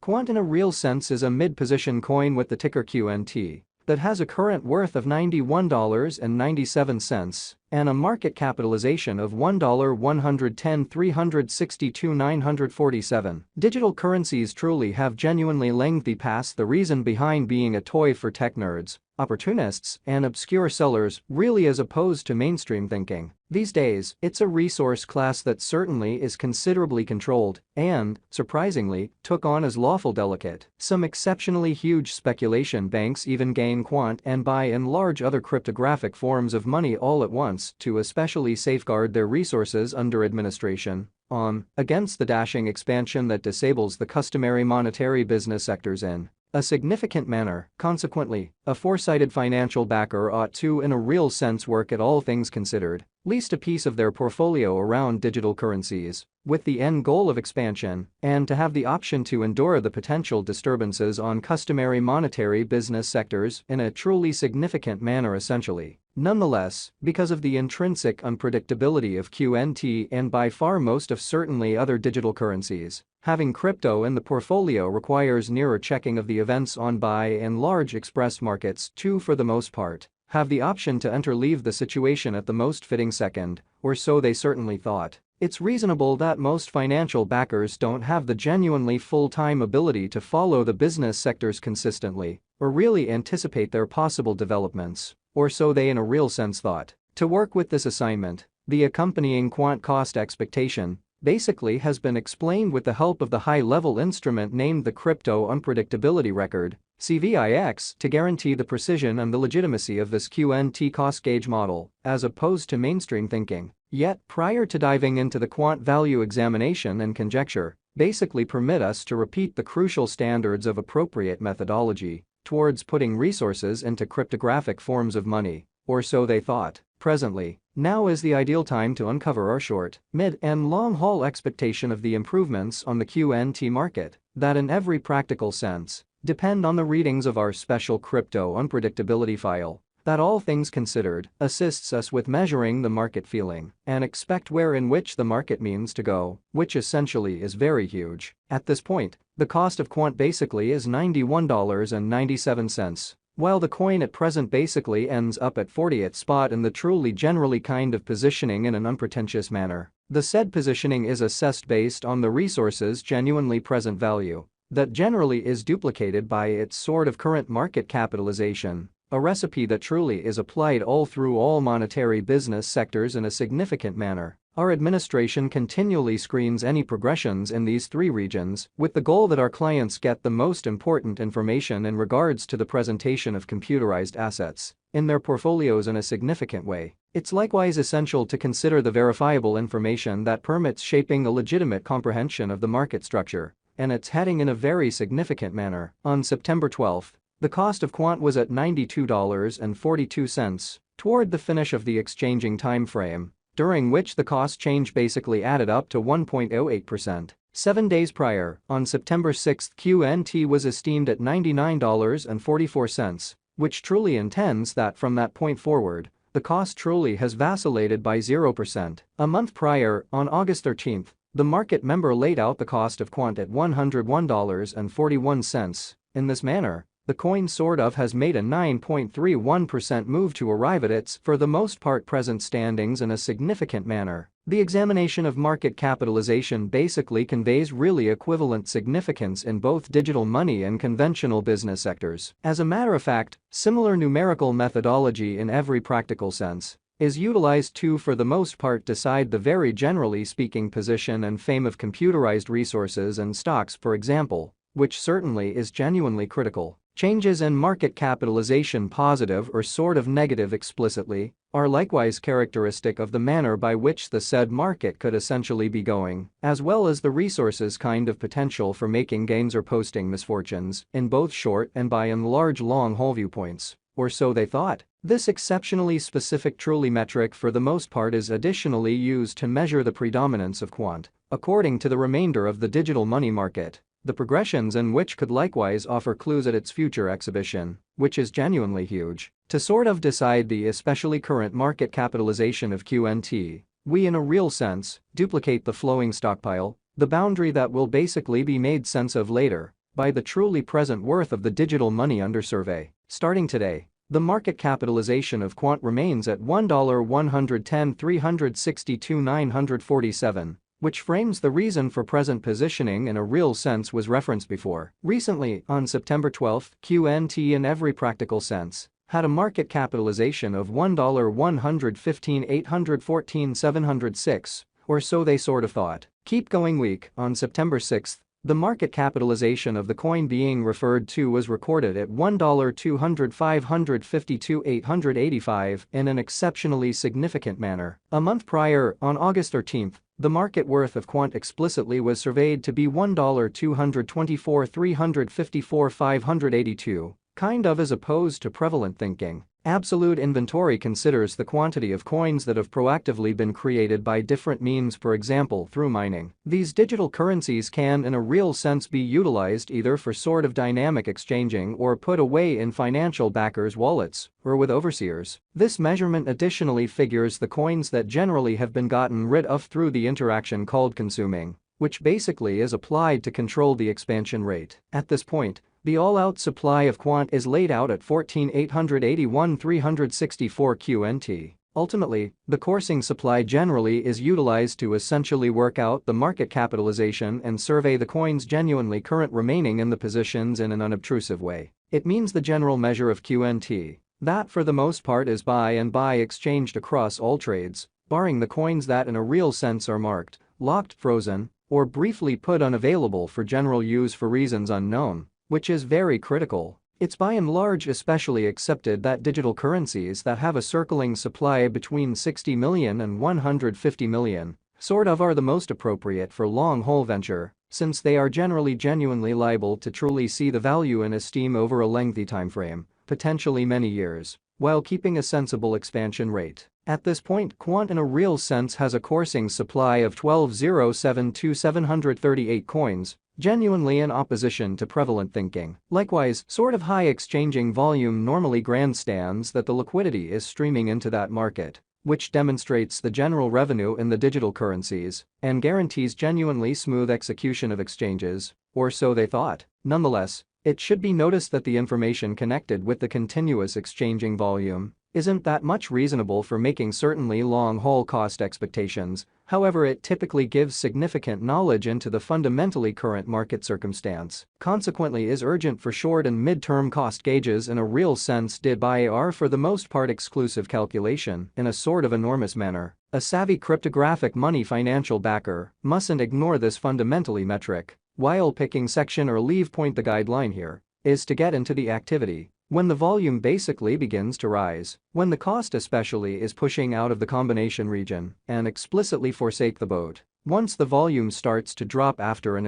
Quant in a real sense is a mid-position coin with the ticker QNT that has a current worth of $91.97 and a market capitalization of $110,362,947. Digital currencies truly have genuinely lengthy past, the reason behind being a toy for tech nerds, opportunists, and obscure sellers, really, as opposed to mainstream thinking. These days, it's a resource class that certainly is considerably controlled and, surprisingly, took on as lawful delicate. Some exceptionally huge speculation banks even gain Quant and buy and large other cryptographic forms of money all at once to especially safeguard their resources under administration against the dashing expansion that disables the customary monetary business sectors in a significant manner. Consequently, a foresighted financial backer ought to, in a real sense, work at all things considered, least a piece of their portfolio around digital currencies, with the end goal of expansion, and to have the option to endure the potential disturbances on customary monetary business sectors in a truly significant manner essentially. Nonetheless, because of the intrinsic unpredictability of QNT and by far most of certainly other digital currencies, having crypto in the portfolio requires nearer checking of the events on by and large express markets to, for the most part, have the option to leave the situation at the most fitting second, or so they certainly thought. It's reasonable that most financial backers don't have the genuinely full-time ability to follow the business sectors consistently or really anticipate their possible developments, or so they in a real sense thought. To work with this assignment, the accompanying quant cost expectation basically has been explained with the help of the high-level instrument named the Crypto Unpredictability Record, CVIX, to guarantee the precision and the legitimacy of this QNT cost gauge model, as opposed to mainstream thinking. Yet, prior to diving into the quant value examination and conjecture, basically permit us to repeat the crucial standards of appropriate methodology towards putting resources into cryptographic forms of money, or so they thought. Presently, now is the ideal time to uncover our short, mid, and long-haul expectation of the improvements on the QNT market that, in every practical sense, depend on the readings of our special crypto unpredictability file that, all things considered, assists us with measuring the market feeling and expect where in which the market means to go, which essentially is very huge. At this point, the cost of Quant basically is $91.97, while the coin at present basically ends up at 40th spot in the truly generally kind of positioning in an unpretentious manner. The said positioning is assessed based on the resource's genuinely present value that generally is duplicated by its sort of current market capitalization, a recipe that truly is applied all through all monetary business sectors in a significant manner. Our administration continually screens any progressions in these three regions with the goal that our clients get the most important information in regards to the presentation of computerized assets in their portfolios in a significant way. It's likewise essential to consider the verifiable information that permits shaping a legitimate comprehension of the market structure and its heading in a very significant manner. On September 12th, the cost of Quant was at $92.42 toward the finish of the exchanging time frame, during which the cost change basically added up to 1.08%. 7 days prior, on September 6, QNT was esteemed at $99.44, which truly intends that from that point forward, the cost truly has vacillated by 0%. A month prior, on August 13, the market member laid out the cost of Quant at $101.41. In this manner, the coin sort of has made a 9.31% move to arrive at its, for the most part, present standings in a significant manner. The examination of market capitalization basically conveys really equivalent significance in both digital money and conventional business sectors. As a matter of fact, similar numerical methodology in every practical sense is utilized to, for the most part, decide the very generally speaking position and fame of computerized resources and stocks, for example, which certainly is genuinely critical. Changes in market capitalization, positive or sort of negative explicitly, are likewise characteristic of the manner by which the said market could essentially be going, as well as the resource's kind of potential for making gains or posting misfortunes in both short and by and large long-haul viewpoints, or so they thought. This exceptionally specific truly metric for the most part is additionally used to measure the predominance of Quant, according to the remainder of the digital money market, the progressions in which could likewise offer clues at its future exhibition, which is genuinely huge. To sort of decide the especially current market capitalization of QNT, we in a real sense duplicate the flowing stockpile, the boundary that will basically be made sense of later, by the truly present worth of the digital money under survey. Starting today, the market capitalization of Quant remains at $1,110,362,947, which frames the reason for present positioning in a real sense was referenced before. Recently, on September 12, Quant in every practical sense had a market capitalization of $1,115,814,706, or so they sort of thought. Keep going week, on September 6, the market capitalization of the coin being referred to was recorded at $1,200,552,885 in an exceptionally significant manner. A month prior, on August 13, the market worth of Quant explicitly was surveyed to be $1,224,354,582, kind of as opposed to prevalent thinking. Absolute inventory considers the quantity of coins that have proactively been created by different means, for example through mining. These digital currencies can in a real sense be utilized either for sort of dynamic exchanging or put away in financial backers' wallets or with overseers. This measurement additionally figures the coins that generally have been gotten rid of through the interaction called consuming, which basically is applied to control the expansion rate. At this point, the all-out supply of Quant is laid out at 14,881,364 QNT. Ultimately, the coursing supply generally is utilized to essentially work out the market capitalization and survey the coins genuinely current remaining in the positions in an unobtrusive way. It means the general measure of QNT, that for the most part is buy and buy exchanged across all trades, barring the coins that in a real sense are marked, locked, frozen, or briefly put unavailable for general use for reasons unknown, which is very critical. It's by and large especially accepted that digital currencies that have a circling supply between 60 million and 150 million sort of are the most appropriate for long-haul venture, since they are generally genuinely liable to truly see the value in esteem over a lengthy timeframe, potentially many years, while keeping a sensible expansion rate. At this point, Quant in a real sense has a coursing supply of 12,072,738 coins, genuinely in opposition to prevalent thinking. Likewise, sort of high exchanging volume normally grandstands that the liquidity is streaming into that market, which demonstrates the general revenue in the digital currencies and guarantees genuinely smooth execution of exchanges, or so they thought. Nonetheless, it should be noticed that the information connected with the continuous exchanging volume isn't that much reasonable for making certainly long-haul cost expectations. However, it typically gives significant knowledge into the fundamentally current market circumstance. Consequently, is urgent for short and mid-term cost gauges in a real sense did by are for the most part exclusive calculation in a sort of enormous manner. A savvy cryptographic money financial backer mustn't ignore this fundamentally metric. While picking section or leave point, the guideline here is to get into the activity when the volume basically begins to rise, when the cost especially is pushing out of the combination region, and explicitly forsake the boat. Once the volume starts to drop after an